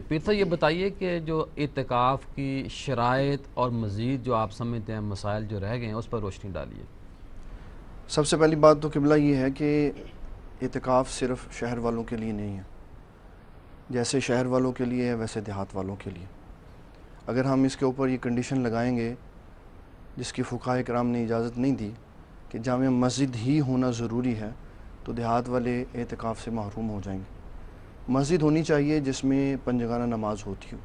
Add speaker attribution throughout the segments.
Speaker 1: پیر صاحب یہ بتائیے کہ جو اعتکاف کی شرائط اور مزید جو آپ سمجھتے ہیں مسائل جو رہ گئے ہیں اس پر روشنی ڈالیے۔
Speaker 2: سب سے پہلی بات تو قبلہ یہ ہے کہ اعتکاف صرف شہر والوں کے لیے نہیں ہے، جیسے شہر والوں کے لیے ہے ویسے دیہات والوں کے لیے۔ اگر ہم اس کے اوپر یہ کنڈیشن لگائیں گے جس کی فقہاء کرام نے اجازت نہیں دی کہ جامع مسجد ہی ہونا ضروری ہے، تو دیہات والے اعتکاف سے محروم ہو جائیں گے۔ مسجد ہونی چاہیے جس میں پنجگانہ نماز ہوتی ہو۔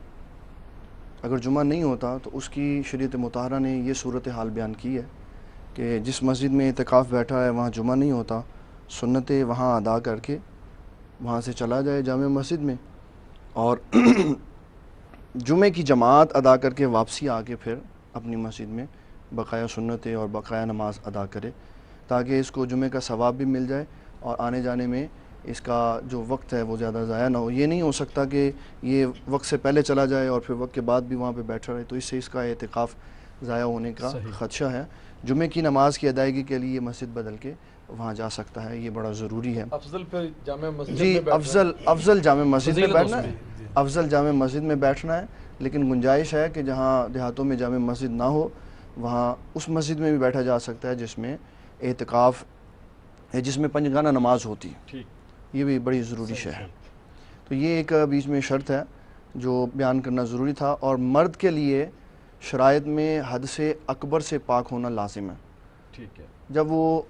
Speaker 2: اگر جمعہ نہیں ہوتا تو اس کی شریعت مطہرہ نے یہ صورتحال بیان کی ہے کہ جس مسجد میں اعتکاف بیٹھا ہے وہاں جمعہ نہیں ہوتا، سنتیں وہاں ادا کر کے وہاں سے چلا جائے جامع مسجد میں، اور جمعے کی جماعت ادا کر کے واپسی آ کے پھر اپنی مسجد میں بقایا سنتیں اور بقایا نماز ادا کرے، تاکہ اس کو جمعے کا ثواب بھی مل جائے اور آنے جانے میں اس کا جو وقت ہے وہ زیادہ ضائع نہ ہو۔ یہ نہیں ہو سکتا کہ یہ وقت سے پہلے چلا جائے اور پھر وقت کے بعد بھی وہاں پہ بیٹھا رہے، تو اس سے اس کا اعتکاف ضائع ہونے کا خدشہ ہے۔ جمعے کی نماز کی ادائیگی کے لیے مسجد بدل کے وہاں جا سکتا ہے، یہ بڑا ضروری ہے۔
Speaker 3: افضل پھر جامع مسجد
Speaker 2: جی،
Speaker 3: میں
Speaker 2: افضل جامع مسجد میں بیٹھنا ہے،
Speaker 1: جی۔
Speaker 2: افضل جامع مسجد میں بیٹھنا ہے، لیکن گنجائش ہے کہ جہاں دیہاتوں میں جامع مسجد نہ ہو وہاں اس مسجد میں بھی بیٹھا جا سکتا ہے جس میں اعتکاف ہے، جس میں پنجگانہ نماز ہوتی ہے۔ یہ بھی بڑی ضروری شے ہے۔ تو یہ ایک بیچ میں شرط ہے جو بیان کرنا ضروری تھا، اور مرد کے لیے شرائط میں حد سے اکبر سے پاک ہونا لازم ہے۔
Speaker 3: ٹھیک ہے۔
Speaker 2: جب وہ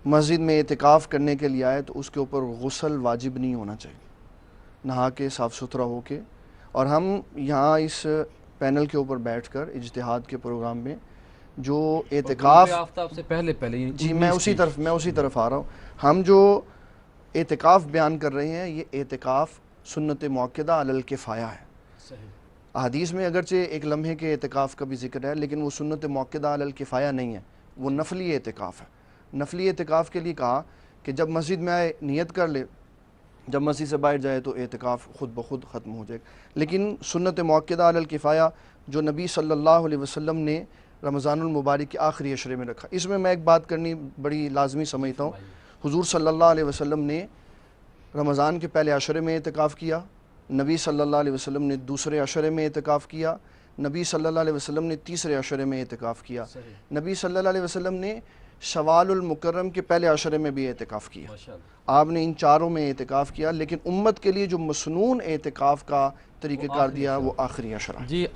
Speaker 2: مسجد میں اعتکاف کرنے کے لیے آئے تو اس کے اوپر غسل واجب نہیں ہونا چاہیے، نہا کے صاف ستھرا ہو کے۔ اور ہم یہاں اس پینل کے اوپر بیٹھ کر اجتہاد کے پروگرام میں جو اعتکاف
Speaker 1: آفتاب سے پہلے
Speaker 2: جی میں اسی طرف آ رہا ہوں، ہم جو اعتکاف بیان کر رہے ہیں یہ اعتکاف سنت موقدہ علی الکفایہ ہے۔ احادیث میں اگرچہ ایک لمحے کے اعتکاف کا بھی ذکر ہے، لیکن وہ سنت موقدہ علی الکفایہ نہیں ہے، وہ نفلی اعتکاف ہے۔ نفلی اعتکاف کے لیے کہا کہ جب مسجد میں آئے نیت کر لے، جب مسجد سے باہر جائے تو اعتکاف خود بخود ختم ہو جائے گا۔ لیکن سنت موقدہ علی الکفایہ جو نبی صلی اللہ علیہ وسلم نے رمضان المبارک کے آخری عشرے میں رکھا، اس میں ایک بات کرنی بڑی لازمی سمجھتا ہوں۔ حضور صلی اللہ علیہ وسلم نے رمضان کے پہلے عشرے میں اعتکاف کیا، نبی صلی اللہ علیہ وسلم نے دوسرے عشرے میں اعتکاف کیا، نبی صلی اللہ علیہ وسلم نے تیسرے عشرے میں اعتکاف کیا، نبی صلی اللہ علیہ وسلم نے شوال المکرم کے پہلے عشرے میں بھی اعتکاف کیا۔ آپ نے ان چاروں میں اعتکاف کیا، لیکن امت کے لیے جو مسنون اعتکاف کا طریقہ کار دیا وہ آخری عشرہ ہے۔
Speaker 1: جی۔